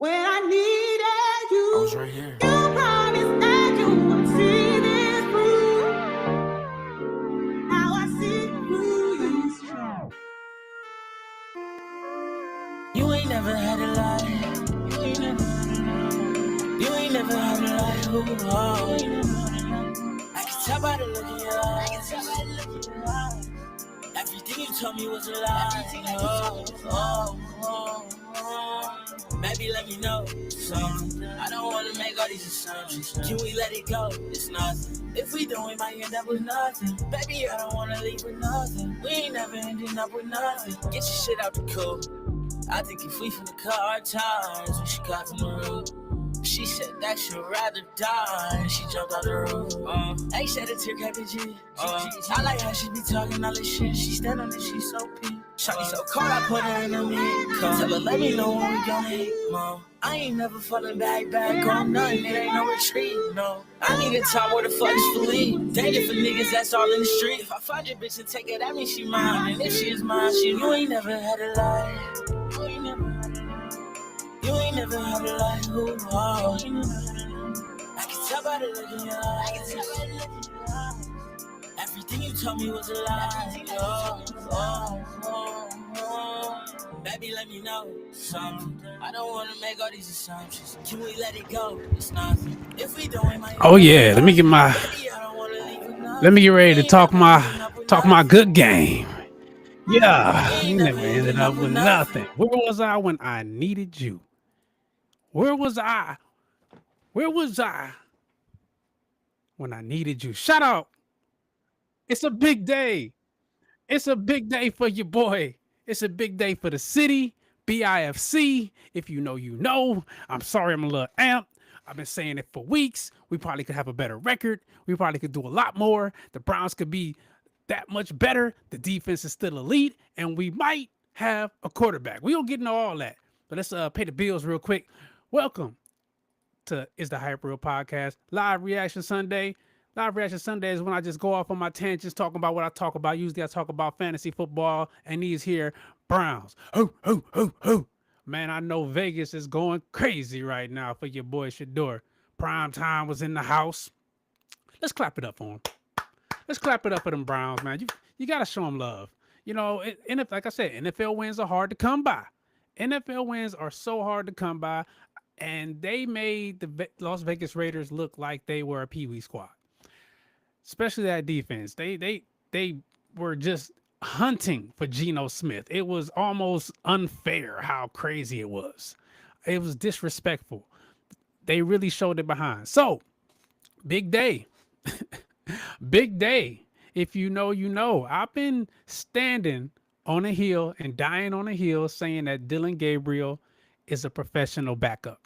When I needed you, I was right here. you promised that you would see this through. Now I see through you. You ain't never had a lie. You ain't never had a lie. Ooh, oh. I can tell by the look in your eyes. Everything you told me was a lie. Maybe let me know something. I don't wanna make all these assumptions. Can we let it go? It's nothing. If we don't, we might end up with nothing. Baby, I don't wanna leave with nothing. We ain't never ending up with nothing. Get your shit out the cool. I think if we finna cut our ties, we should cut from the root. She said that she'd rather die, and she jumped out the roof. Ain't shed a tear, KPG. I like how she be talking all this shit. She stand on it, she so pink. Shawty so cold, I put her in a meat. Tell her, let me know when we gon' eat, Mom. I ain't never falling back on nothing. It ain't no retreat, no. I need a time where the fuck is Philippe. Dating for niggas that's all in the street. If I find your bitch and take it, that means she mine. And if she is mine, you ain't never had a lie. You ain't never had a lie, ooh, oh. I can tell by the look in your eyes. Everything you told me was a lie, Baby, let me know something. I don't wanna make all these assumptions. Can we let it go? It's nothing. If we don't, it might. Oh yeah, let me get ready to talk my good game. Yeah, you never ended up with nothing. Where was I when I needed you? Where was I? Where was I when I needed you? Shout out. It's a big day. It's a big day for your boy. It's a big day for the city, BIFC. If you know, you know. I'm sorry I'm a little amped. I've been saying it for weeks. We probably could have a better record. We probably could do a lot more. The Browns could be that much better. The defense is still elite, and we might have a quarterback. We don't get into all that, but let's pay the bills real quick. Welcome to Is the Hype Real Podcast, Live Reaction Sunday. Live Reaction Sunday is when I just go off on my tangents talking about what I talk about. Usually I talk about fantasy football and these here Browns. Ho. Man, I know Vegas is going crazy right now for your boy Shador. Prime time was in the house. Let's clap it up for him. Let's clap it up for them Browns, man. You got to show them love. You know, like I said, NFL wins are hard to come by. NFL wins are so hard to come by, and they made the Las Vegas Raiders look like they were a peewee squad, especially that defense. They were just hunting for Geno Smith. It was almost unfair how crazy it was. It was disrespectful. They really showed it behind. So, big day. Big day. If you know, you know. I've been standing on a hill and dying on a hill saying that Dillon Gabriel is a professional backup.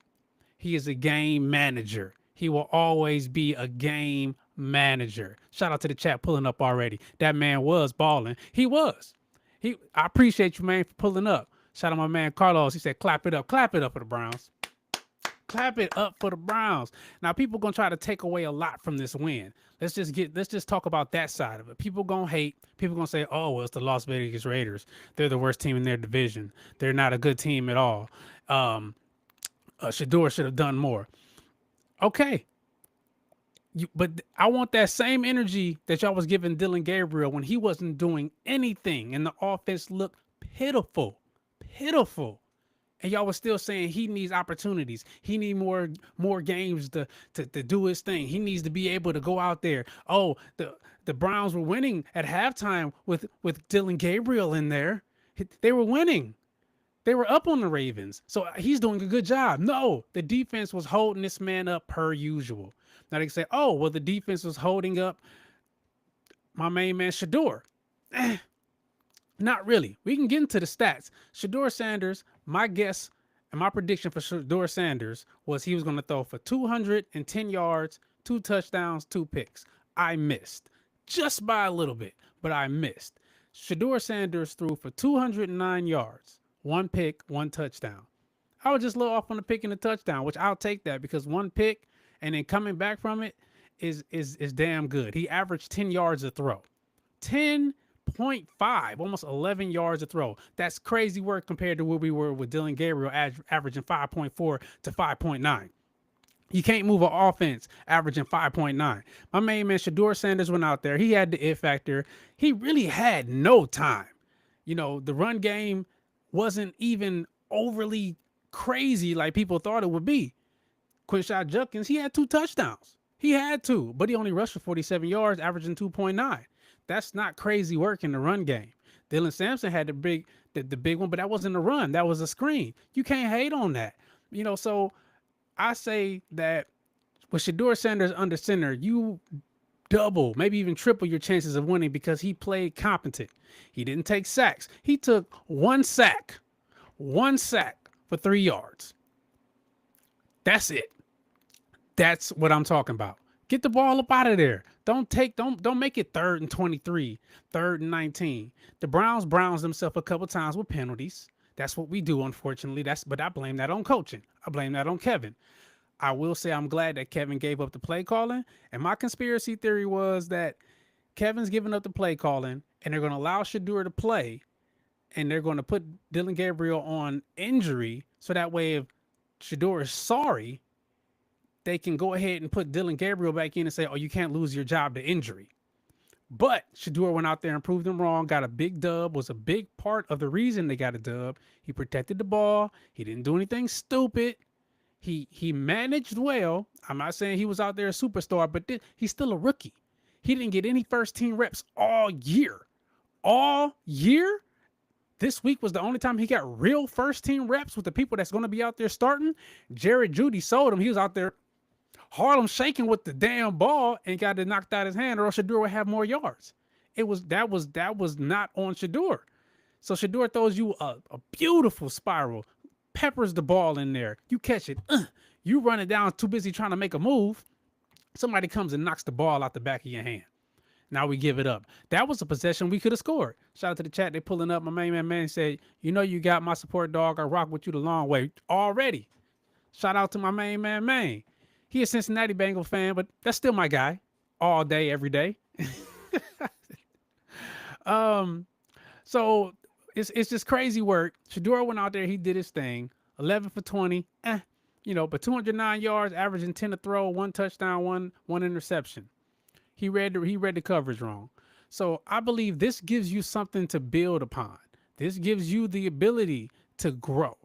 He is a game manager. He will always be a game manager. Shout out to the chat pulling up already. That man was balling. He was. I appreciate you, man, for pulling up. Shout out my man Carlos. He said, clap it up for the Browns. Clap it up for the Browns. Now, people gonna try to take away a lot from this win. Let's just talk about that side of it. People gonna hate. People gonna say, "Oh, well, it's the Las Vegas Raiders. They're the worst team in their division. They're not a good team at all. Shador should have done more." Okay, but I want that same energy that y'all was giving Dillon Gabriel when he wasn't doing anything and the offense looked pitiful. And y'all was still saying he needs opportunities. He need more games to do his thing. He needs to be able to go out there. Oh, the Browns were winning at halftime with Dillon Gabriel in there. They were winning. They were up on the Ravens. So he's doing a good job. No, the defense was holding this man up per usual. Now they can say, oh, well, the defense was holding up my main man Shador. Not really. We can get into the stats. Shador Sanders, my guess and my prediction for Shador Sanders was he was going to throw for 210 yards, 2 touchdowns, 2 picks. I missed just by a little bit, but I missed. Shador Sanders threw for 209 yards, 1 pick, 1 touchdown. I was just a little off on the pick and the touchdown, which I'll take that because 1 pick and then coming back from it is damn good. He averaged 10 yards a throw. 10 0.5, almost 11 yards a throw. That's crazy work compared to where we were with Dylan Gabriel averaging 5.4 to 5.9. You can't move an offense averaging 5.9. My main man, Shedeur Sanders, went out there. He had the it factor. He really had no time. The run game wasn't even overly crazy like people thought it would be. Quinshon Judkins, he had 2 touchdowns. He had 2, but he only rushed for 47 yards, averaging 2.9. That's not crazy work in the run game. Dylan Sampson had the big one, but that wasn't a run. That was a screen. You can't hate on that. So I say that with Shedeur Sanders under center, you double, maybe even triple your chances of winning because he played competent. He didn't take sacks. He took one sack for 3 yards. That's it. That's what I'm talking about. Get the ball up out of there. Don't make it 3rd and 23, 3rd and 19. The Browns themselves a couple times with penalties. That's what we do, unfortunately. But I blame that on coaching. I blame that on Kevin. I will say I'm glad that Kevin gave up the play calling. And my conspiracy theory was that Kevin's giving up the play calling and they're going to allow Shedeur to play and they're going to put Dylan Gabriel on injury. So that way, if Shedeur is sorry, they can go ahead and put Dylan Gabriel back in and say, oh, you can't lose your job to injury. But Shedeur went out there and proved them wrong, got a big dub, was a big part of the reason they got a dub. He protected the ball. He didn't do anything stupid. He managed well. I'm not saying he was out there a superstar, but he's still a rookie. He didn't get any first team reps all year. All year? This week was the only time he got real first team reps with the people that's going to be out there starting. Jared Jeudy sold him. He was out there Harlem shaking with the damn ball and got it knocked out his hand, or else Shedeur would have more yards. That was not on Shedeur. So Shedeur throws you a beautiful spiral, peppers the ball in there. You catch it. You run it down, too busy trying to make a move. Somebody comes and knocks the ball out the back of your hand. Now we give it up. That was a possession we could have scored. Shout out to the chat. They pulling up. My main man said, you got my support, dog. I rock with you the long way already. Shout out to my main man. He a Cincinnati Bengal fan, but that's still my guy all day, every day. So it's just crazy work. Shedeur went out there. He did his thing. 11 for 20. But 209 yards, averaging 10 to throw, 1 touchdown, one interception. He read the coverage wrong. So I believe this gives you something to build upon. This gives you the ability to grow.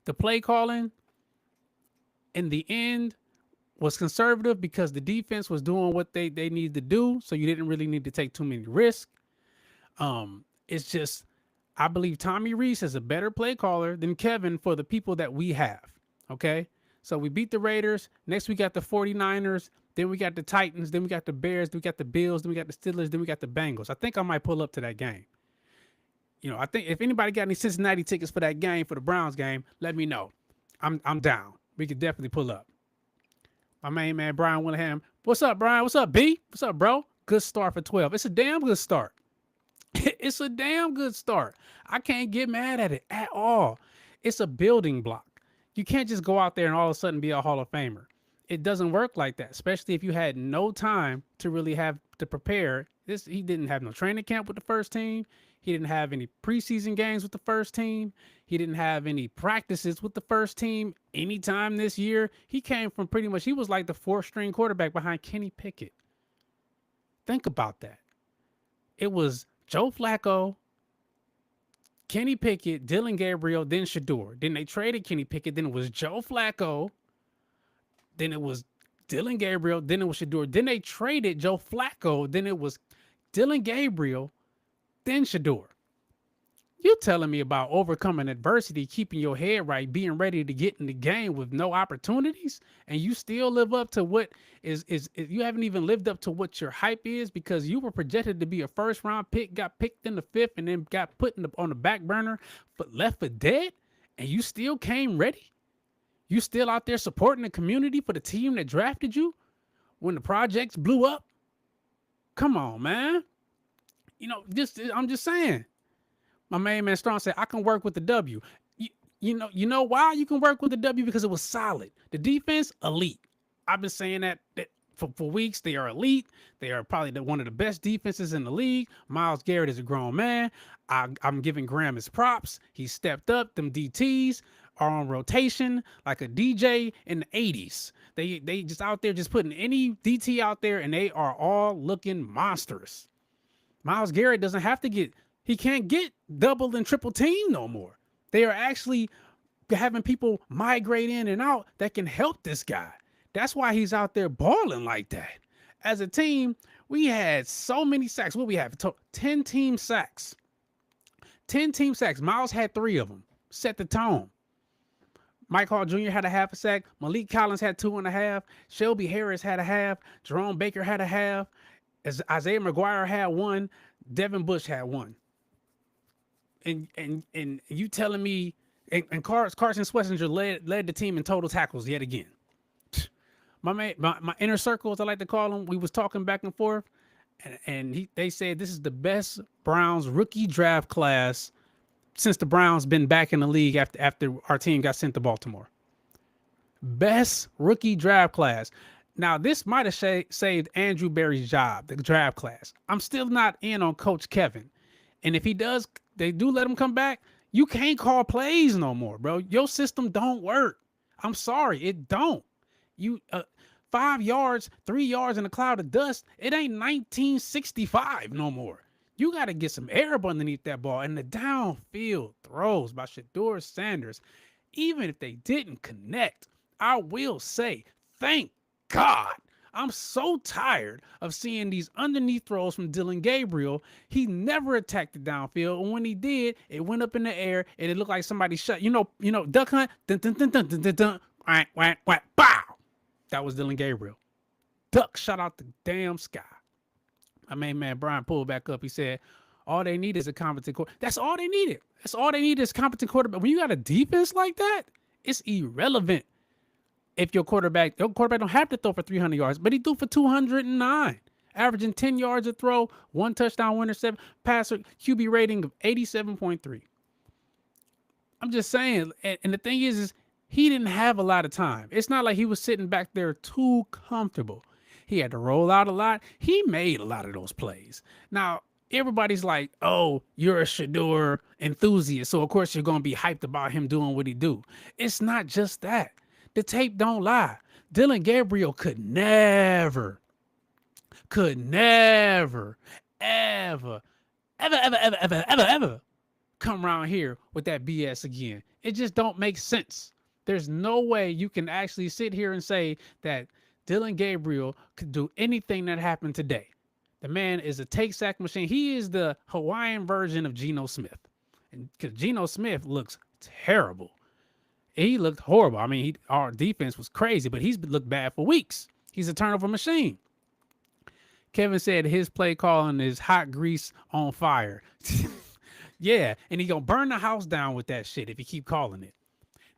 The play calling in the end was conservative because the defense was doing what they needed to do. So you didn't really need to take too many risks. It's just, I believe Tommy Rees is a better play caller than Kevin for the people that we have. Okay. So we beat the Raiders. Next we got the 49ers. Then we got the Titans. Then we got the Bears. Then we got the Bills. Then we got the Steelers. Then we got the Bengals. I think I might pull up to that game. I think if anybody got any Cincinnati tickets for that game, for the Browns game, let me know. I'm down. We could definitely pull up. My main man, Brian Willingham. What's up, Brian? What's up, B? What's up, bro? Good start for 12. It's a damn good start. It's a damn good start. I can't get mad at it at all. It's a building block. You can't just go out there and all of a sudden be a Hall of Famer. It doesn't work like that, especially if you had no time to really have to prepare. He didn't have no training camp with the first team. He didn't have any preseason games with the first team. He didn't have any practices with the first team anytime this year. He came from he was like the 4th string quarterback behind Kenny Pickett. Think about that. It was Joe Flacco, Kenny Pickett, Dylan Gabriel, then Shedeur. Then they traded Kenny Pickett. Then it was Joe Flacco. Then it was Dylan Gabriel. Then it was Shedeur. Then they traded Joe Flacco. Then it was Dylan Gabriel. Then Shedeur. You telling me about overcoming adversity, keeping your head right, being ready to get in the game with no opportunities, and you still live up to what is you haven't even lived up to what your hype is because you were projected to be a 1st round pick, got picked in the 5th, and then got put on the back burner, but left for dead, and you still came ready? You still out there supporting the community for the team that drafted you when the projects blew up? Come on, man. I'm just saying. My main man Strong said, I can work with the W. You know why you can work with the W? Because it was solid. The defense, elite. I've been saying that for weeks. They are elite. They are probably one of the best defenses in the league. Myles Garrett is a grown man. I'm giving Graham his props. He stepped up. Them DTs are on rotation like a DJ in the 80s. They just out there just putting any DT out there, and they are all looking monstrous. Myles Garrett doesn't have to he can't get double and triple team no more. They are actually having people migrate in and out that can help this guy. That's why he's out there balling like that. As a team, we had so many sacks. What we have? 10 team sacks. 10 team sacks. Myles had 3 of them. Set the tone. Mike Hall Jr. had a half a sack. Malik Collins had 2.5. Shelby Harris had a half. Jerome Baker had a half. Isaiah McGuire had 1. Devin Bush had 1. And you telling me, and Carson Schlesinger led the team in total tackles yet again. My inner circle, as I like to call them, we was talking back and forth, and they said this is the best Browns rookie draft class since the Browns been back in the league after our team got sent to Baltimore. Best rookie draft class. Now, this might have saved Andrew Berry's job, the draft class. I'm still not in on Coach Kevin. And if they do let him come back, you can't call plays no more, bro. Your system don't work. I'm sorry, it don't. You 5 yards, 3 yards in a cloud of dust, it ain't 1965 no more. You got to get some air up underneath that ball. And the downfield throws by Shedeur Sanders, even if they didn't connect, I will say, thank God. I'm so tired of seeing these underneath throws from Dillon Gabriel. He never attacked the downfield, and when he did, it went up in the air, and it looked like somebody shot. Duck hunt. Dun, dun, dun, dun, dun, dun, dun, whack, whack, whack, bow. That was Dillon Gabriel. Duck shot out the damn sky. My main man Brian pulled back up. He said, all they need is a competent quarterback. That's all they needed. That's all they need is competent quarterback. When you got a defense like that, it's irrelevant if your quarterback don't have to throw for 300 yards, but he threw for 209, averaging 10 yards a throw, 1 touchdown, 1 interception, passer QB rating of 87.3. I'm just saying, and the thing is he didn't have a lot of time. It's not like he was sitting back there too comfortable. He had to roll out a lot. He made a lot of those plays. Now, everybody's like, oh, you're a Shedeur enthusiast, so of course you're going to be hyped about him doing what he do. It's not just that. The tape don't lie. Dillon Gabriel could never, ever come around here with that BS again. It just don't make sense. There's no way you can actually sit here and say that Dillon Gabriel could do anything that happened today. The man is a take sack machine. He is the Hawaiian version of Geno Smith. And because Geno Smith looks terrible. He looked horrible. I mean, our defense was crazy, but he's looked bad for weeks. He's a turnover machine. Kevin said his play calling is hot grease on fire. Yeah, and he gonna burn the house down with that shit if you keep calling it.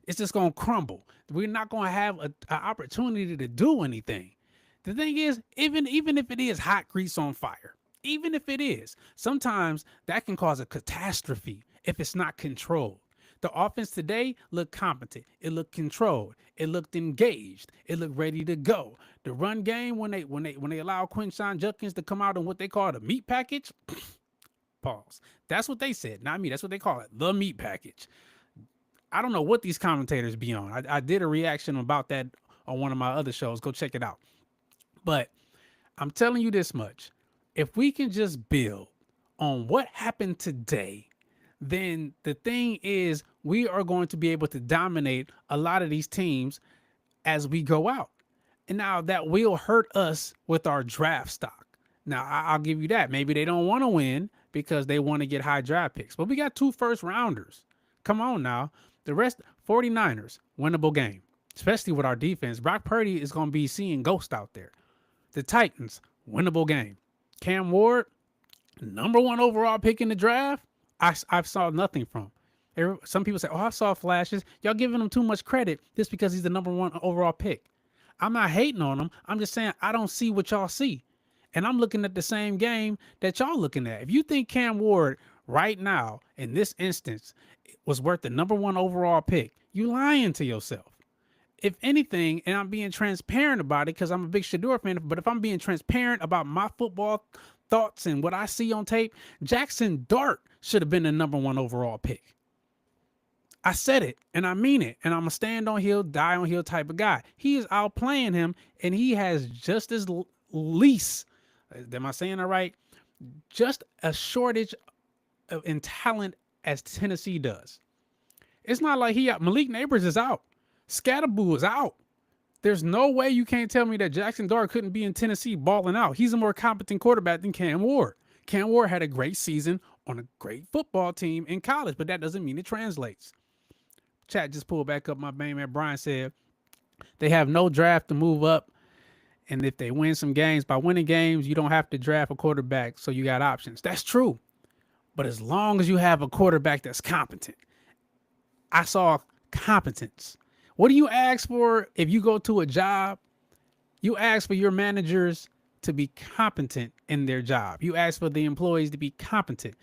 It's just gonna crumble. We're not gonna have an opportunity to do anything. The thing is, even if it is hot grease on fire, even if it is, sometimes that can cause a catastrophe if it's not controlled. The offense today looked competent. It looked controlled. It looked engaged. It looked ready to go. The run game, when they allow Quinshon Judkins to come out in what they call the meat package, pause. That's what they said, not me. That's what they call it, the meat package. I don't know what these commentators be on. I did a reaction about that on one of my other shows. Go check it out. But I'm telling you this much. If we can just build on what happened today, then the thing is we are going to be able to dominate a lot of these teams as we go out. And now that will hurt us with our draft stock. Now, I'll give you that. Maybe they don't want to win because they want to get high draft picks. But we got 2 first rounders. Come on now. The rest, 49ers, winnable game, especially with our defense. Brock Purdy is going to be seeing ghosts out there. The Titans, winnable game. Cam Ward, #1 overall pick in the draft. I saw nothing from. Some people say, oh, I saw flashes. Y'all giving him too much credit just because he's the #1 overall pick. I'm not hating on him. I'm just saying I don't see what y'all see. And I'm looking at the same game that y'all looking at. If you think Cam Ward right now, in this instance, was worth the #1 overall pick, you lying to yourself. if anything, and I'm being transparent about it because I'm a big Shador fan, but if I'm being transparent about my football thoughts and what I see on tape, Jackson Dart should have been the #1 overall pick. I said it and I mean it. And I'm a stand on hill, die on hill type of guy. He is outplaying him and he has just as least, am I saying that right? Just a shortage in talent as Tennessee does. It's not like Malik Neighbors is out. Scatterboo is out. There's no way you can't tell me that Jackson Dart couldn't be in Tennessee balling out. He's a more competent quarterback than Cam Ward. Cam Ward had a great season on a great football team in college, but that doesn't mean it translates. Chat just pulled back up. My main man Brian said they have no draft to move up. And if they win some games, by winning games, you don't have to draft a quarterback, so you got options. That's true. But as long as you have a quarterback that's competent, I saw competence. What do you ask for if you go to a job? You ask for your managers to be competent in their job. You ask for the employees to be competent.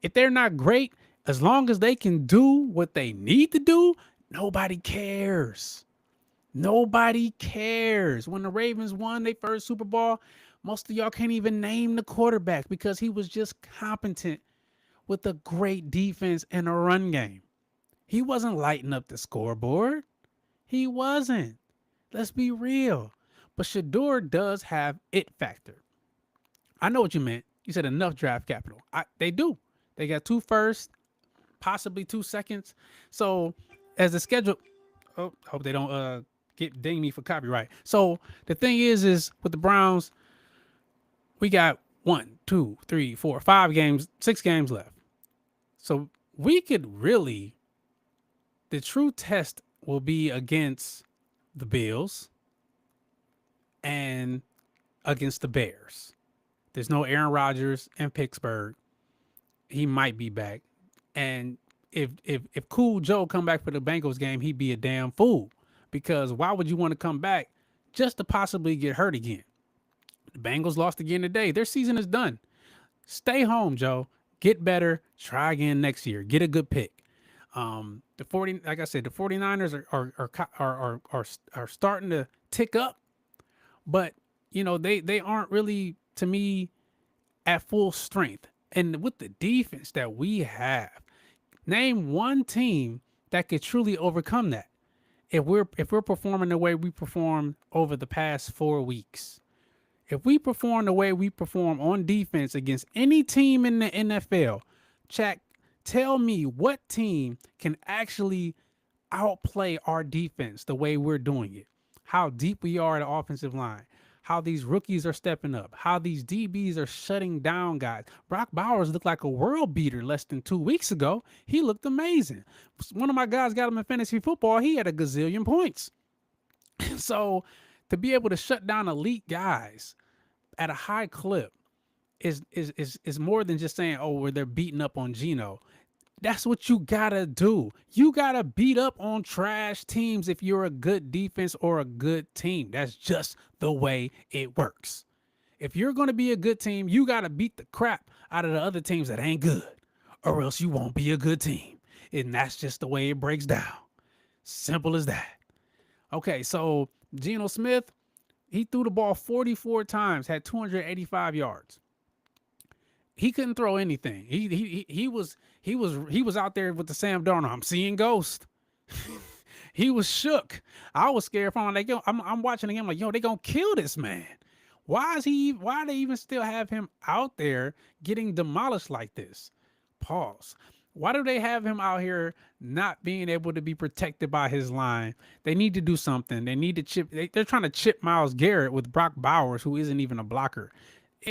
If they're not great, as long as they can do what they need to do, nobody cares. Nobody cares. When the Ravens won their first Super Bowl, most of y'all can't even name the quarterback because he was just competent with a great defense and a run game. He wasn't lighting up the scoreboard. He wasn't. Let's be real. But Shador does have it factor. I know what you meant. You said enough draft capital. They do. They got 2 firsts, possibly 2 seconds. So as the schedule, hope they don't ding me for copyright. So the thing is with the Browns, we got 1, 2, 3, 4, 5 games, 6 games left. So we could really, the true test will be against the Bills and against the Bears. There's no Aaron Rodgers in Pittsburgh. He might be back. And if Cool Joe come back for the Bengals game, he'd be a damn fool. Because why would you want to come back just to possibly get hurt again? The Bengals lost again today. Their season is done. Stay home, Joe. Get better. Try again next year. Get a good pick. Like I said, the 49ers are starting to tick up, but you know, they aren't really, to me, at full strength. And with the defense that we have, name one team that could truly overcome that. If we're performing the way we performed over the past 4 weeks, if we perform the way we perform on defense against any team in the NFL, chat, tell me what team can actually outplay our defense the way we're doing it. How deep we are at the offensive line. How these rookies are stepping up. How these DBs are shutting down guys. Brock Bowers looked like a world beater less than 2 weeks ago. He looked amazing. One of my guys got him in fantasy football. He had a gazillion points. So to be able to shut down elite guys at a high clip is more than just saying, oh, well, they're beating up on Geno. That's what you gotta do. You gotta beat up on trash teams if you're a good defense or a good team. That's just the way it works. If you're gonna be a good team, you gotta beat the crap out of the other teams that ain't good, or else you won't be a good team. And that's just the way it breaks down. Simple as that. Okay, so Geno Smith, he threw the ball 44 times, had 285 yards. He couldn't throw anything. He was out there with the Sam Darnold. I'm seeing ghosts. He was shook. I was scared for him. Like, yo, I'm watching the game like, yo, they gonna kill this man. Why do they even still have him out there getting demolished like this? Pause. Why do they have him out here not being able to be protected by his line? They need to do something. They need to chip. They're trying to chip Myles Garrett with Brock Bowers, who isn't even a blocker.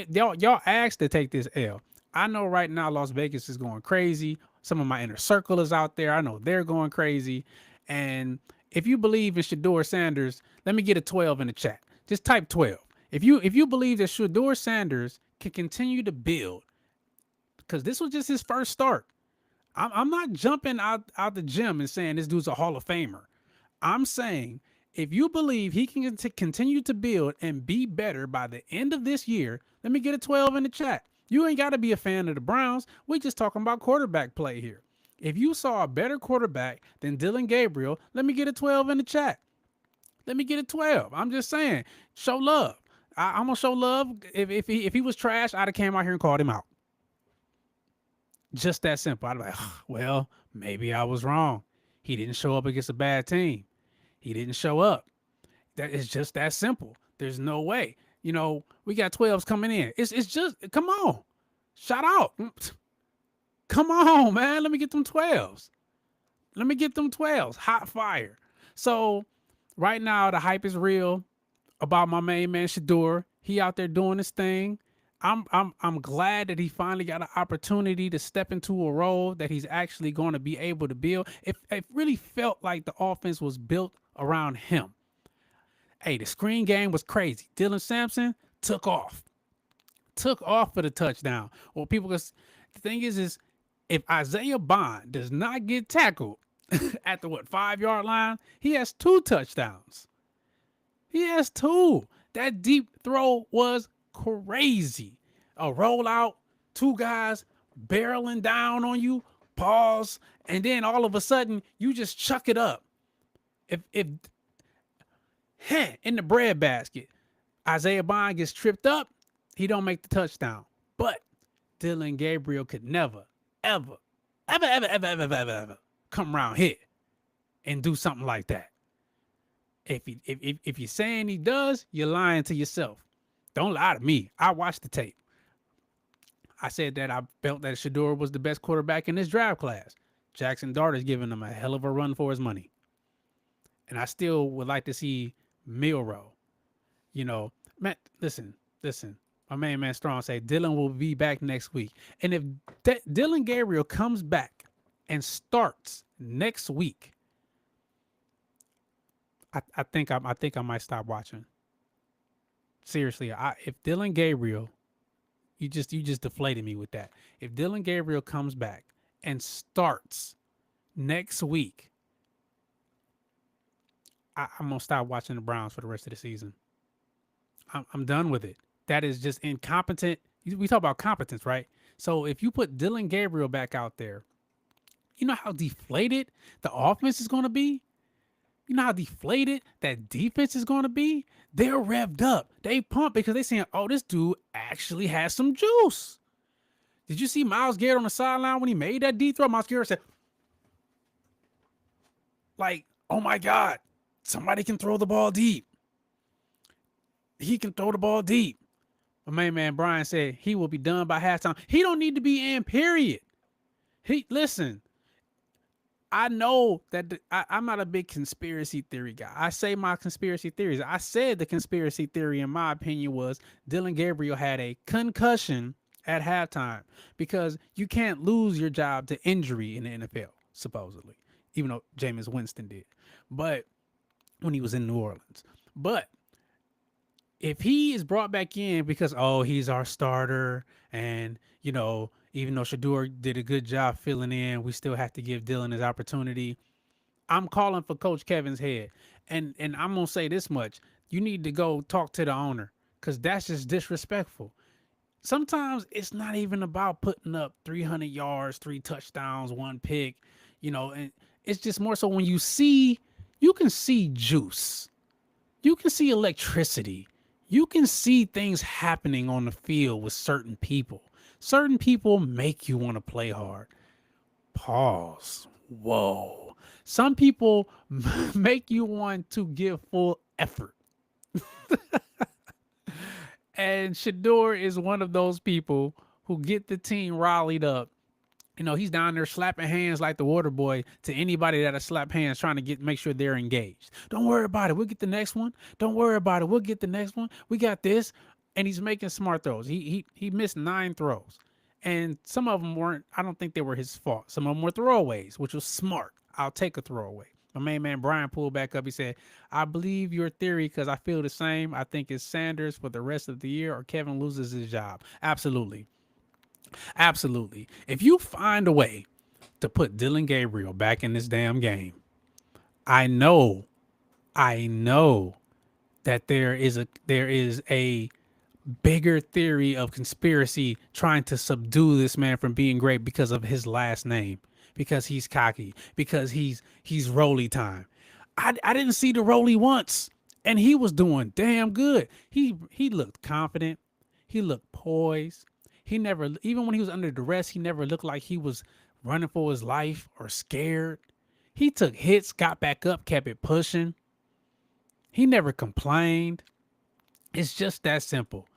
Y'all asked to take this L. I know right now Las Vegas is going crazy. Some of my inner circle is out there. I know they're going crazy. And if you believe in Shador Sanders, let me get a 12 in the chat. Just type 12. If you believe that Shador Sanders can continue to build, because this was just his first start. I'm not jumping out the gym and saying this dude's a Hall of Famer. I'm saying if you believe he can continue to build and be better by the end of this year, let me get a 12 in the chat. You ain't got to be a fan of the Browns. We're just talking about quarterback play here. If you saw a better quarterback than Dylan Gabriel, let me get a 12 in the chat. Let me get a 12. I'm just saying, show love. I'm gonna show love. If he was trash, I'd have came out here and called him out. Just that simple. I'd be like, well, maybe I was wrong. He didn't show up against a bad team. He didn't show up. That is just that simple. There's no way. We got 12s coming in. It's just come on. Shout out. Come on, man. Let me get them 12s. Let me get them 12s. Hot fire. So right now the hype is real about my main man Shedeur. He out there doing his thing. I'm glad that he finally got an opportunity to step into a role that he's actually going to be able to build. It really felt like the offense was built around him. Hey, the screen game was crazy. Dylan Sampson took off for the touchdown. Well, the thing is if Isaiah Bond does not get tackled at the 5-yard line, he has 2 touchdowns. He has 2. That deep throw was crazy. A rollout, 2 guys barreling down on you, pause, and then all of a sudden you just chuck it up. If in the bread basket, Isaiah Bond gets tripped up, he don't make the touchdown. But Dylan Gabriel could never, ever come around here and do something like that. If you're saying he does, you're lying to yourself. Don't lie to me. I watched the tape. I said that I felt that Shedeur was the best quarterback in this draft class. Jackson Dart is giving him a hell of a run for his money. And I still would like to see Milroe. Man, listen. My main man Strong say Dylan will be back next week. And if Dylan Gabriel comes back and starts next week, I think I might stop watching. Seriously, if Dylan Gabriel, you just deflated me with that. If Dylan Gabriel comes back and starts next week, I'm gonna stop watching the Browns for the rest of the season. I'm done with it. That is just incompetent. We talk about competence, right? So if you put Dylan Gabriel back out there, you know how deflated the offense is gonna be? You know how deflated that defense is going to be? They're revved up. They pumped because they're saying, oh, this dude actually has some juice. Did you see Myles Garrett on the sideline when he made that deep throw? Myles Garrett said, like, oh my God, somebody can throw the ball deep. He can throw the ball deep. My main man Brian said he will be done by halftime. He don't need to be in, period. Listen. I know that I'm not a big conspiracy theory guy. I say my conspiracy theories. I said the conspiracy theory, in my opinion, was Dylan Gabriel had a concussion at halftime because you can't lose your job to injury in the NFL, supposedly, even though Jameis Winston did. But when he was in New Orleans. But if he is brought back in because, oh, he's our starter and, even though Shedeur did a good job filling in, we still have to give Dylan his opportunity. I'm calling for Coach Kevin's head. And I'm going to say this much. You need to go talk to the owner because that's just disrespectful. Sometimes it's not even about putting up 300 yards, 3 touchdowns, 1 pick, and it's just more so when you can see juice. You can see electricity. You can see things happening on the field with certain people. Certain people make you want to play hard. Pause. Whoa. Some people make you want to give full effort. And Shedeur is one of those people who get the team rallied up. He's down there slapping hands like the water boy to anybody that'll slap hands trying to make sure they're engaged. Don't worry about it. We'll get the next one. Don't worry about it. We'll get the next one. We got this. And he's making smart throws. He missed 9 throws. And some of them weren't, I don't think they were his fault. Some of them were throwaways, which was smart. I'll take a throwaway. My main man Brian pulled back up. He said, I believe your theory because I feel the same. I think it's Sanders for the rest of the year or Kevin loses his job. Absolutely. Absolutely. If you find a way to put Dylan Gabriel back in this damn game, I know that there is a bigger theory of conspiracy trying to subdue this man from being great because of his last name, because he's cocky, because he's Rolly time. I didn't see the Rolly once. and he was doing damn good. He looked confident. He looked poised. He never, even when he was under duress, he never looked like he was running for his life or scared. He took hits, got back up, kept it pushing. He never complained. It's just that simple.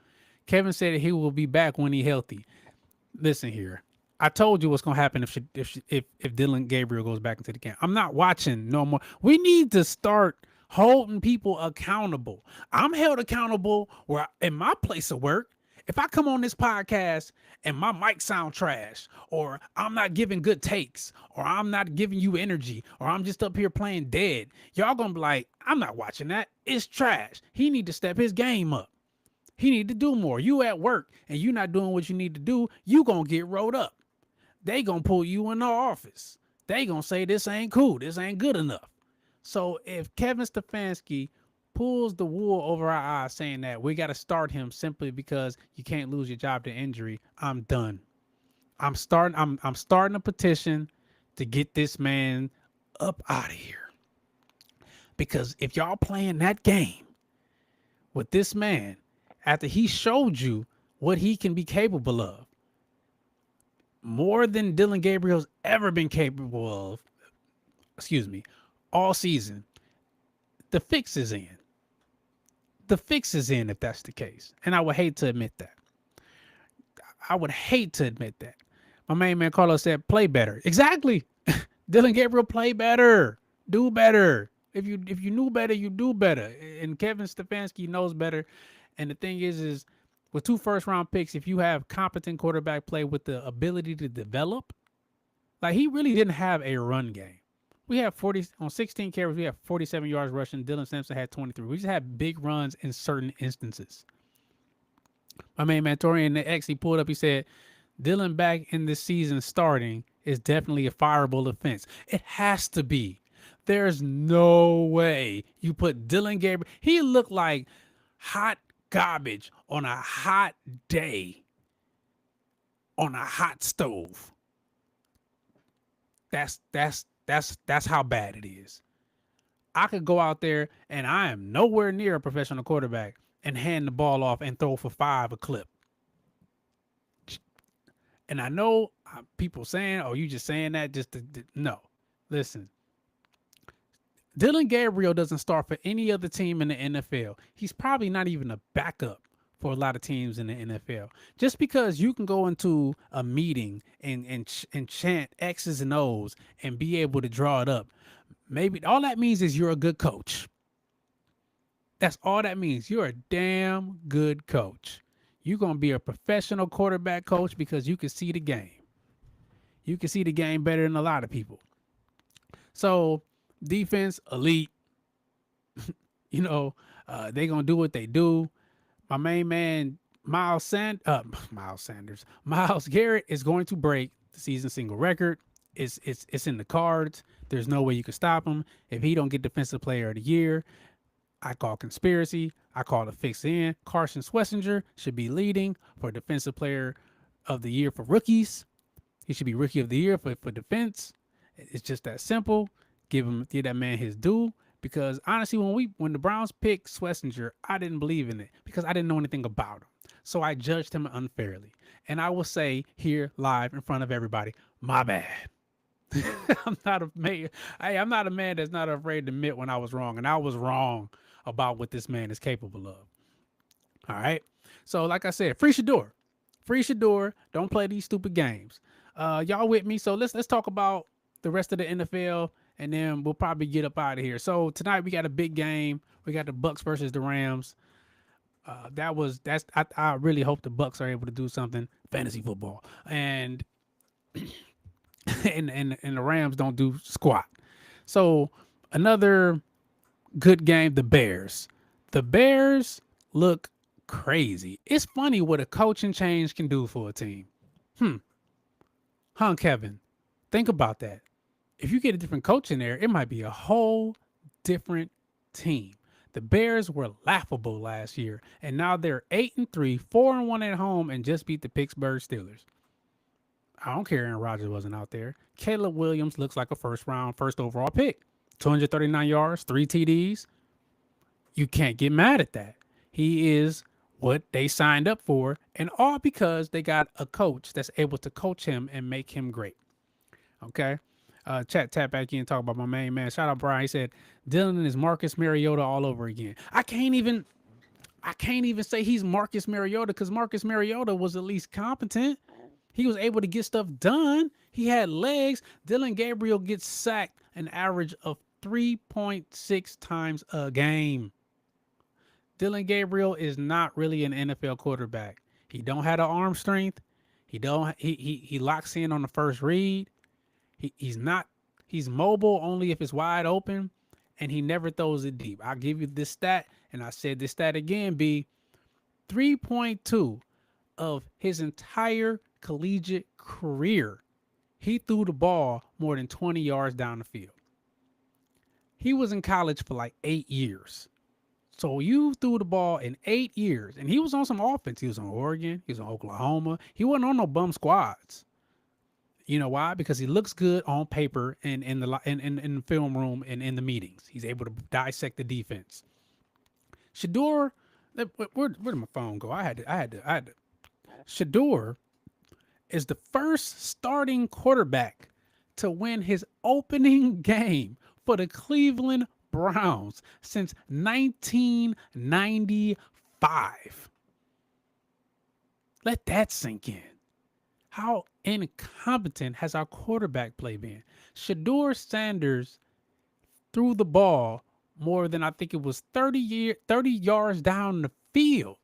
Kevin said that he will be back when he's healthy. Listen here. I told you what's gonna happen if Dylan Gabriel goes back into the game. I'm not watching no more. We need to start holding people accountable. I'm held accountable in my place of work. If I come on this podcast and my mic sound trash, or I'm not giving good takes, or I'm not giving you energy, or I'm just up here playing dead, y'all gonna be like, I'm not watching that. It's trash. He need to step his game up. He need to do more. You at work and you not doing what you need to do, you gonna get rolled up. They gonna pull you in the office. They gonna say this ain't cool. This ain't good enough. So if Kevin Stefanski pulls the wool over our eyes saying that we got to start him simply because you can't lose your job to injury, I'm done. I'm starting a petition to get this man up out of here. Because if y'all playing that game with this man after he showed you what he can be capable of, more than Dylan Gabriel's ever been capable of, all season, the fix is in. The fix is in if that's the case. And I would hate to admit that. My main man Carlos said, play better. Exactly. Dylan Gabriel, play better. Do better. If you knew better, you do better. And Kevin Stefanski knows better. And the thing is with 2 first-round picks, if you have competent quarterback play with the ability to develop, like he really didn't have a run game. We have 16 carries, we have 47 yards rushing. Dylan Sampson had 23. We just had big runs in certain instances. My main man Torian X, he pulled up, he said, Dylan back in this season starting is definitely a fireable offense. It has to be. There's no way you put Dylan Gabriel. He looked like hot garbage on a hot day on a hot stove. That's how bad it is. I could go out there and I am nowhere near a professional quarterback and hand the ball off and throw for 5 a clip. And I know people saying, oh, you just saying that just to no. Listen. Dylan Gabriel doesn't start for any other team in the NFL. He's probably not even a backup for a lot of teams in the NFL. Just because you can go into a meeting and chant X's and O's and be able to draw it up, maybe all that means is you're a good coach. That's all that means. You're a damn good coach. You're going to be a professional quarterback coach because you can see the game. You can see the game better than a lot of people. So defense, elite. They're going to do what they do. My main man, Miles Garrett is going to break the season single record. It's in the cards. There's no way you can stop him. If he don't get defensive player of the year, I call conspiracy. I call a fix in. Carson Schlesinger should be leading for defensive player of the year for rookies. He should be rookie of the year for defense. It's just that simple. Give that man his due. Because honestly, when the Browns picked Schlesinger, I didn't believe in it because I didn't know anything about him. So I judged him unfairly. And I will say here live in front of everybody, my bad. I'm not a man that's not afraid to admit when I was wrong. And I was wrong about what this man is capable of. All right. So like I said, free Shedeur. Free Shedeur. Don't play these stupid games. Y'all with me? So let's talk about the rest of the NFL. And then we'll probably get up out of here. So tonight we got a big game. We got the Bucks versus the Rams. I really hope the Bucks are able to do something fantasy football, and and the Rams don't do squat. So another good game. The Bears. The Bears look crazy. It's funny what a coaching change can do for a team. Kevin? Think about that. If you get a different coach in there, it might be a whole different team. The Bears were laughable last year, and now they're 8-3, 4-1 at home, and just beat the Pittsburgh Steelers. I don't care Aaron Rodgers wasn't out there. Caleb Williams looks like a first overall pick. 239 yards, 3 TDs. You can't get mad at that. He is what they signed up for, and all because they got a coach that's able to coach him and make him great. Okay. Chat tap back in and talk about my main man. Shout out Brian. He said Dylan is Marcus Mariota all over again. I can't even say he's Marcus Mariota because Marcus Mariota was at least competent. He was able to get stuff done. He had legs. Dylan Gabriel gets sacked an average of 3.6 times a game. Dylan Gabriel is not really an NFL quarterback. He don't have the arm strength. He locks in on the first read. He's mobile only if it's wide open, and he never throws it deep. I'll give you this stat, and I said this stat again, B. 3.2 of his entire collegiate career, he threw the ball more than 20 yards down the field. He was in college for like 8 years. So you threw the ball in 8 years, and he was on some offense. He was on Oregon. He was on Oklahoma. He wasn't on no bum squads. You know why? Because he looks good on paper and in the film room and in the meetings. He's able to dissect the defense. Shedeur, where did my phone go? I had to. Shedeur is the first starting quarterback to win his opening game for the Cleveland Browns since 1995. Let that sink in. How incompetent has our quarterback play been? Shedeur Sanders threw the ball more than I think it was 30 yards down the field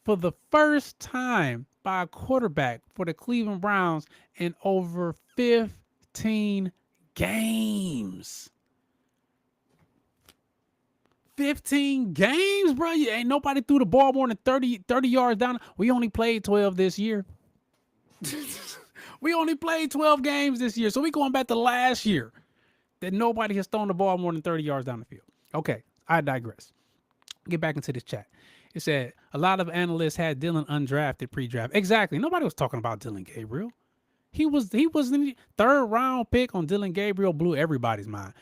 for the first time by a quarterback for the Cleveland Browns in over 15 games. 15 games, bro. Ain't nobody threw the ball more than 30 yards down. We only played 12 this year. We only played 12 games this year. So we going back to last year that nobody has thrown the ball more than 30 yards down the field. Okay, I digress. Get back into this chat. It said a lot of analysts had Dylan undrafted pre-draft. Exactly. Nobody was talking about Dylan Gabriel. He was the third round pick on Dylan Gabriel blew everybody's mind.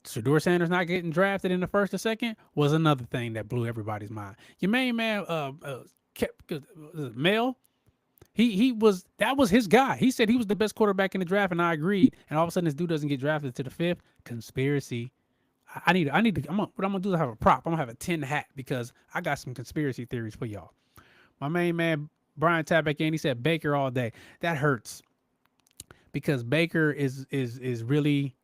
Shedeur Sanders not getting drafted in the first or second was another thing that blew everybody's mind. Your main man, Mel, that was his guy. He said he was the best quarterback in the draft, and I agreed. And all of a sudden, this dude doesn't get drafted to the 5th. Conspiracy. I'm gonna do is have a prop. I'm gonna have a tin hat because I got some conspiracy theories for y'all. My main man Brian tapped back in. He said Baker all day. That hurts because Baker is really,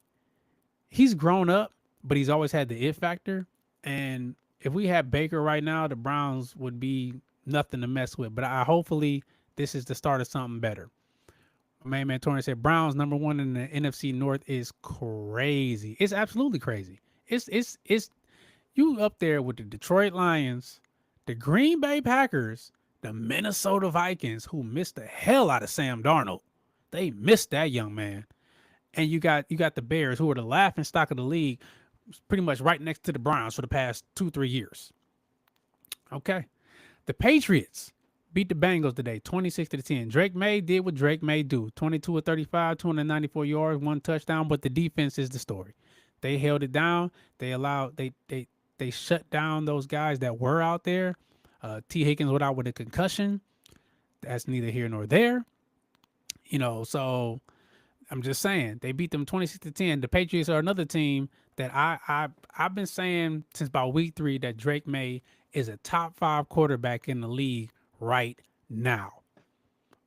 he's grown up, but he's always had the it factor. And if we had Baker right now, the Browns would be nothing to mess with. But hopefully this is the start of something better. My main man Tony said Browns number 1 in the NFC North is crazy. It's absolutely crazy. It's you up there with the Detroit Lions, the Green Bay Packers, the Minnesota Vikings, who missed the hell out of Sam Darnold. They missed that young man. And you got the Bears, who are the laughing stock of the league, pretty much right next to the Browns for the past 2-3 years. Okay. The Patriots beat the Bengals today, 26-10. Drake May did what Drake May do. 22 of 35, 294 yards, 1 touchdown, but the defense is the story. They held it down. They shut down those guys that were out there. T. Higgins went out with a concussion. That's neither here nor there. So I'm just saying they beat them 26-10. The Patriots are another team that I've been saying since about week 3 that Drake May is a top 5 quarterback in the league right now.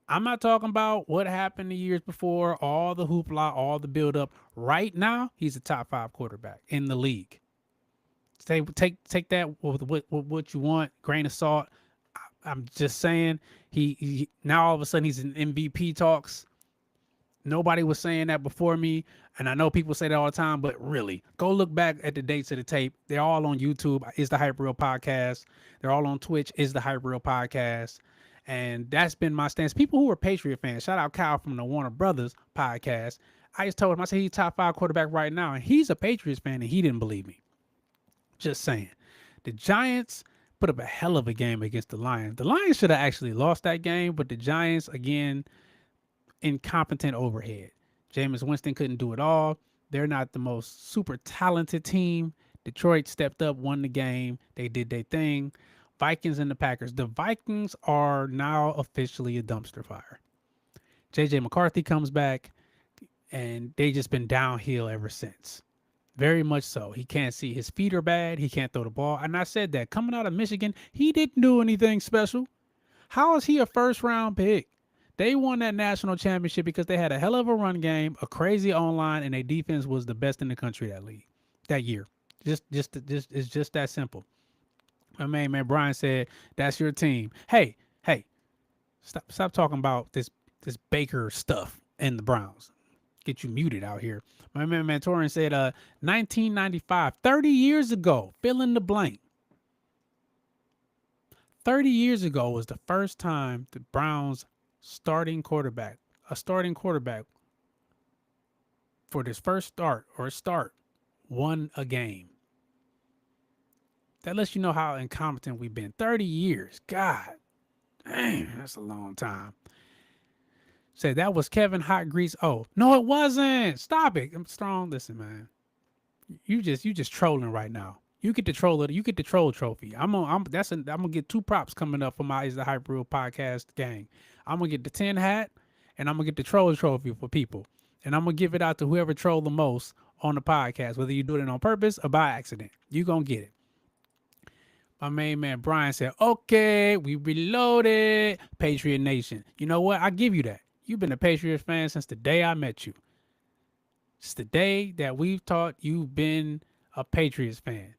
I'm not talking about what happened the years before, all the hoopla, all the buildup. Right now, he's a top 5 quarterback in the league. Take that with what you want, grain of salt. I'm just saying he now all of a sudden he's in MVP talks. Nobody was saying that before me, and I know people say that all the time, but really, go look back at the dates of the tape. They're all on YouTube. Is the Hype Real Podcast. They're all on Twitch. Is the Hype Real Podcast. And that's been my stance. People who are Patriot fans, shout out Kyle from the Warner Brothers podcast. I just told him, I said he's top 5 quarterback right now, and he's a Patriots fan, and he didn't believe me. Just saying. The Giants put up a hell of a game against the Lions. The Lions should have actually lost that game, but the Giants, again, incompetent overhead. Jameis Winston couldn't do it all. They're not the most super talented team. Detroit stepped up, won the game. They did their thing. Vikings and the Packers. The Vikings are now officially a dumpster fire. JJ McCarthy comes back, and they just been downhill ever since. Very much so. He can't see. His feet are bad. He can't throw the ball. And I said that coming out of Michigan, he didn't do anything special. How is he a first-round pick? They won that national championship because they had a hell of a run game, a crazy online, and their defense was the best in the country that year. Just it's just that simple. My main man Brian said, "That's your team." Hey, stop talking about this Baker stuff and the Browns. Get you muted out here. My man Mantorian said, 1995, 30 years ago, fill in the blank. 30 years ago was the first time the Browns a starting quarterback for this first start, won a game. That lets you know how incompetent we've been. 30 years. God, dang, that's a long time. Say that was Kevin Hot Grease. Oh, no, it wasn't. Stop it. I'm strong. Listen, man. You just trolling right now. You get the troll. You get the troll trophy. I'm gonna get 2 props coming up for my Is the Hype Real podcast gang. I'm gonna get the 10 hat, and I'm gonna get the troll trophy for people, and I'm gonna give it out to whoever trolled the most on the podcast, whether you do it on purpose or by accident. You gonna get it. My main man Brian said, "Okay, we reloaded, Patriot Nation." You know what? I give you that. You've been a Patriots fan since the day I met you. It's the day that we've taught you've been a Patriots fan.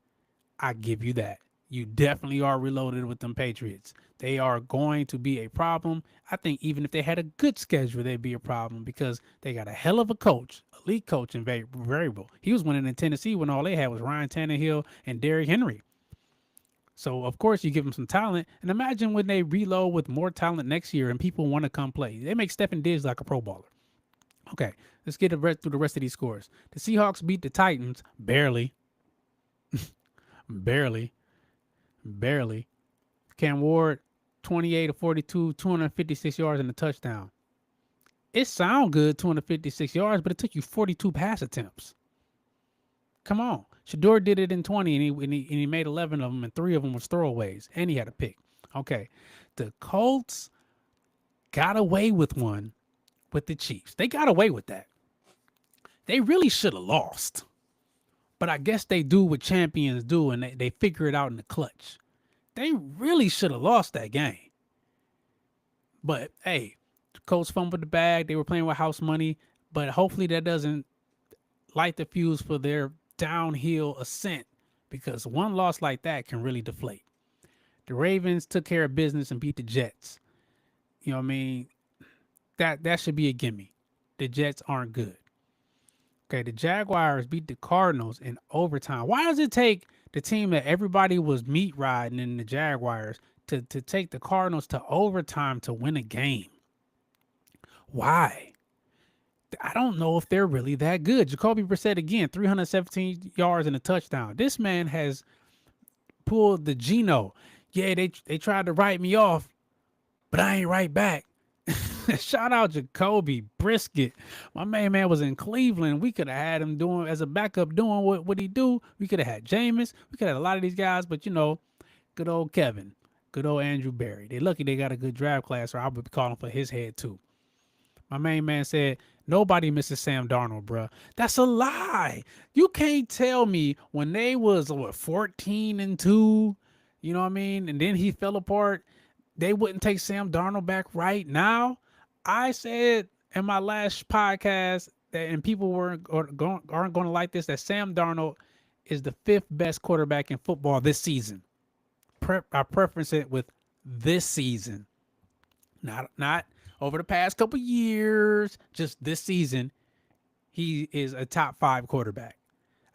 I give you that. You definitely are reloaded with them Patriots. They are going to be a problem. I think even if they had a good schedule, they'd be a problem because they got a hell of a coach, elite coach in Variable. He was winning in Tennessee when all they had was Ryan Tannehill and Derrick Henry. So, of course, you give them some talent. And imagine when they reload with more talent next year and people want to come play. They make Stephen Diggs like a pro baller. Okay, let's get through the rest of these scores. The Seahawks beat the Titans barely. barely. Cam Ward, 28 of 42, 256 yards and a touchdown. It sounds good, 256 yards, but it took you 42 pass attempts. Come on. Shador did it in 20, and he made 11 of them, and 3 of them was throwaways, and he had a pick. Okay, the Colts got away with one with the Chiefs. They got away with that. They really should have lost, but I guess they do what champions do, and they figure it out in the clutch. They really should have lost that game. But, hey, the Colts fumbled the bag. They were playing with house money, but hopefully that doesn't light the fuse for their downhill ascent, because one loss like that can really deflate. The Ravens took care of business and beat the Jets. You know what I mean? That should be a gimme. The Jets aren't good. Okay, the Jaguars beat the Cardinals in overtime. Why does it take the team that everybody was meat riding in the Jaguars to take the Cardinals to overtime to win a game? Why? I don't know if they're really that good. Jacoby Brissett, again, 317 yards and a touchdown. This man has pulled the Geno. Yeah, they tried to write me off, but I ain't right back. Shout out Jacoby Brisket. My main man was in Cleveland. We could have had him doing as a backup doing what he do. We could have had Jameis. We could have had a lot of these guys, but, you know, good old Kevin, good old Andrew Berry. They lucky they got a good draft class, or I would be calling for his head too. My main man said, nobody misses Sam Darnold, bruh. That's a lie. You can't tell me when they was, 14-2, you know what I mean? And then he fell apart. They wouldn't take Sam Darnold back right now. I said in my last podcast that, and people aren't going to like this, that Sam Darnold is the 5th best quarterback in football this season. I preference it with this season, not over the past couple years, just this season. He is a top 5 quarterback.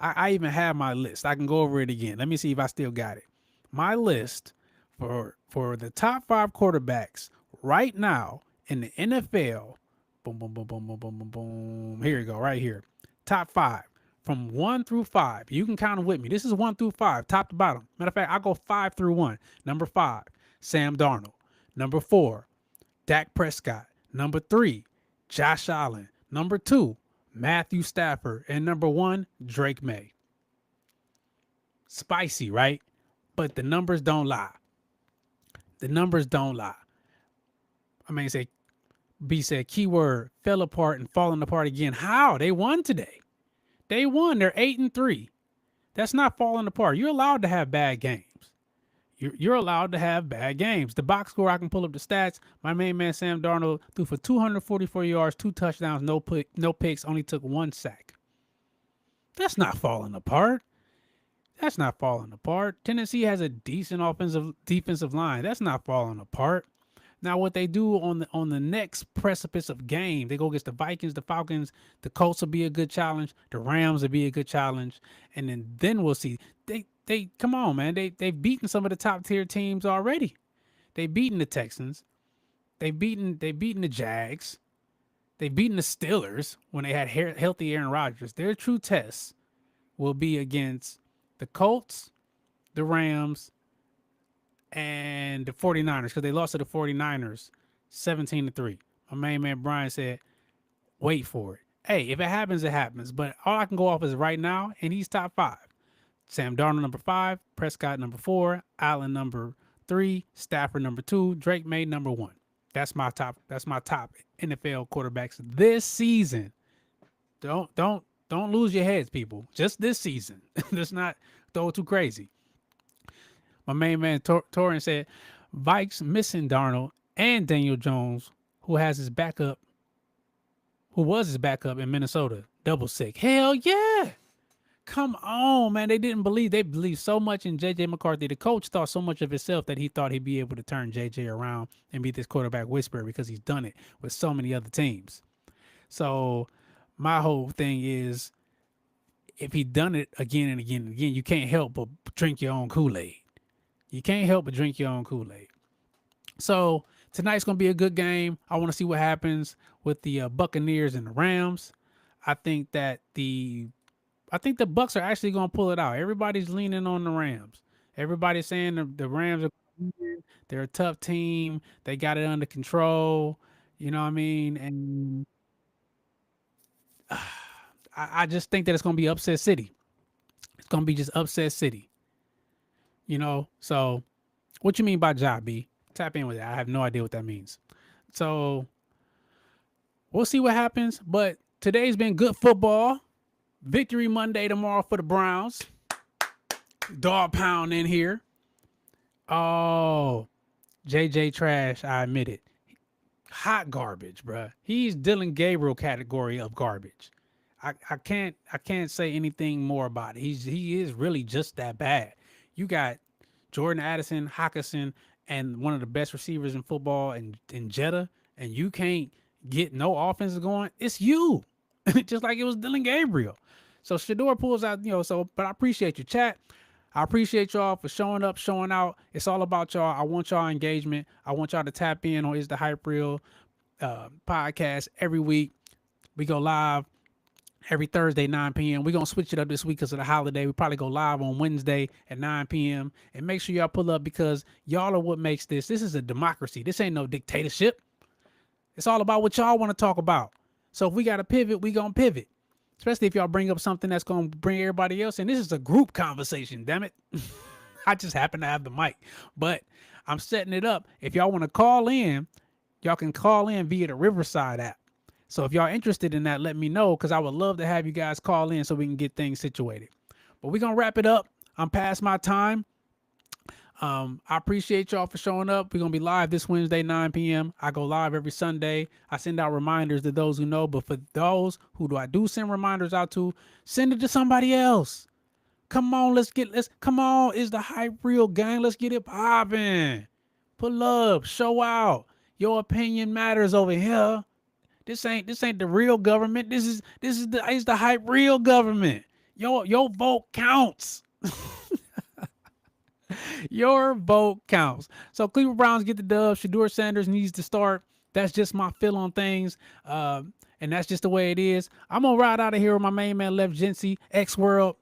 I even have my list. I can go over it again. Let me see if I still got it. My list for the top 5 quarterbacks right now in the NFL. Boom, boom, boom, boom, boom, boom, boom, boom. Here you go, right here. Top 5 from 1 through 5. You can count them with me. This is 1 through 5, top to bottom. Matter of fact, I'll go 5 through 1. Number 5, Sam Darnold. Number 4, Dak Prescott. Number 3, Josh Allen. Number 2, Matthew Stafford. And number 1, Drake May. spicy, right? But the numbers don't lie. The numbers don't lie. I mean, say B said keyword fell apart and falling apart again. How? They won today. They won. They're 8-3. That's not falling apart. You're allowed to have bad games. You're allowed to have bad games. The box score, I can pull up the stats. My main man Sam Darnold threw for 244 yards, 2 touchdowns, no picks, only took 1 sack. That's not falling apart. That's not falling apart. Tennessee has a decent defensive line. That's not falling apart. Now, what they do on the next precipice of game, they go against the Vikings, the Falcons, the Colts will be a good challenge, the Rams will be a good challenge, and then we'll see. They come on, man. They've beaten some of the top tier teams already. They've beaten the Texans. They've beaten the Jags. They've beaten the Steelers when they had healthy Aaron Rodgers. Their true test will be against the Colts, the Rams, and the 49ers, because they lost to the 49ers 17-3. My main man Brian said, wait for it. Hey, if it happens, it happens. But all I can go off is right now, and he's top 5. Sam Darnold, number 5, Prescott, number 4, Allen, number 3, Stafford, number 2, Drake May, number 1. That's my top NFL quarterbacks this season. Don't lose your heads, people. Just this season. Let's not throw too crazy. My main man Torin said, Vikes missing Darnold and Daniel Jones, who was his backup in Minnesota. Double sick. Hell yeah. Come on, man. They believed so much in JJ McCarthy. The coach thought so much of himself that he thought he'd be able to turn JJ around and be this quarterback whisperer, because he's done it with so many other teams. So my whole thing is, if he'd done it again and again and again, you can't help but drink your own Kool-Aid. You can't help but drink your own Kool-Aid. So tonight's going to be a good game. I want to see what happens with the Buccaneers and the Rams. I think the Bucs are actually going to pull it out. Everybody's leaning on the Rams. Everybody's saying the Rams they're a tough team. They got it under control. You know what I mean? And I just think that it's going to be upset city. It's going to be just upset city. You know, so what you mean by job, B? Tap in with that. I have no idea what that means. So we'll see what happens. But today's been good football. Victory Monday tomorrow for the Browns. Dog pound in here. Oh, JJ trash. I admit it. Hot garbage, bruh. He's Dylan Gabriel category of garbage. I can't say anything more about it. He is really just that bad. You got Jordan Addison, Hockenson, and one of the best receivers in football in Jetta, and you can't get no offense going. It's you. Just like it was Dylan Gabriel. So Shedeur pulls out, but I appreciate your chat. I appreciate y'all for showing up, showing out. It's all about y'all. I want y'all engagement. I want y'all to tap in on Is the Hype Real podcast every week. We go live every Thursday, 9 p.m. We're going to switch it up this week because of the holiday. We probably go live on Wednesday at 9 p.m. And make sure y'all pull up, because y'all are what makes this. This is a democracy. This ain't no dictatorship. It's all about what y'all want to talk about. So if we got to pivot, we going to pivot. Especially if y'all bring up something that's going to bring everybody else in. This is a group conversation, damn it. I just happen to have the mic. But I'm setting it up. If y'all want to call in, y'all can call in via the Riverside app. So if y'all interested in that, let me know, because I would love to have you guys call in so we can get things situated. But we're going to wrap it up. I'm past my time. I appreciate y'all for showing up. We're going to be live this Wednesday, 9 p.m. I go live every Sunday. I send out reminders to those who know, but for those who I do send reminders out to, send it to somebody else. Come on, come on. Is the Hype Real, gang? Let's get it popping. Pull up, show out. Your opinion matters over here. This ain't the real government. This is the Hype Real government. Your vote counts. Your vote counts. So Cleveland Browns get the dub. Shedeur Sanders needs to start. That's just my feel on things. And that's just the way it is. I'm going to ride out of here with my main man, Lev Jency, X-World.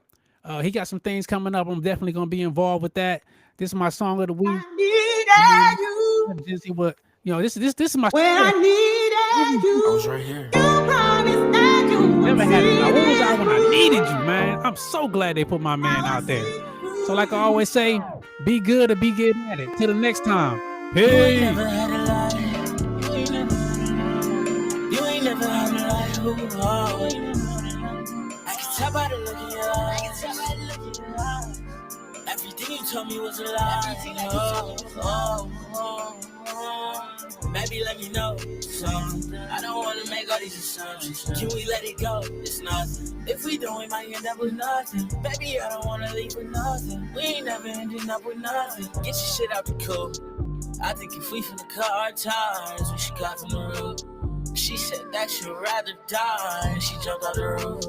He got some things coming up. I'm definitely going to be involved with that. This is my song of the week. I needed you Lev Jency, this is my when I needed you. I was right here. You promised that you would Never had it. see Where was I when I me needed you, man? I'm so glad they put my man out there. So like I always say, be good or be getting at it. Till the next time. You ain't Peace. never had a lie. You ain't never had a lie. I can tell by the look in your eyes. Everything you told me was a lie. Maybe let me know something. I don't wanna make all these assumptions. Can we let it go? It's nothing. If we don't, we might end up with nothing. Baby, I don't wanna leave with nothing. We ain't never ending up with nothing. Get your shit out the cool. I think if we finna cut our ties, we should cut from the root. She said that she'd rather die, and she jumped out the roof.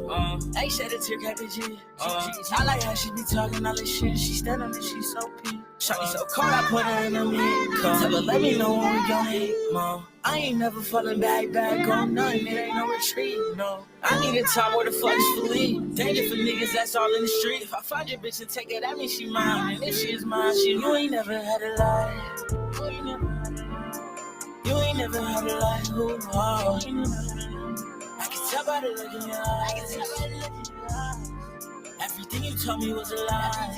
Ain't shed a tear, KPG. I like how she be talking all this shit. She stand on this, she so peak. Shawty so cold, I put her in the mid. Tell her, let me know when we gon' hit, Mom. I ain't never falling back on nothing. It ain't no retreat, no. I need a time where the fuck is Philippe. Danger for niggas that's all in the street. If I find your bitch and take it, that means she mine. And if she is mine, you ain't never had a lie. You ain't never had a lie. I can tell by the look in your eyes. Everything you told me was a lie.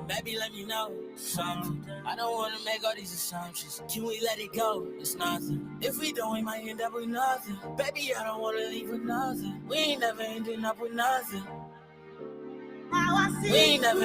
Baby, let me know something. I don't wanna make all these assumptions. Can we let it go? It's nothing. If we don't, we might end up with nothing. Baby, I don't wanna leave with nothing. We ain't never ending up with nothing. Now I see We ain't never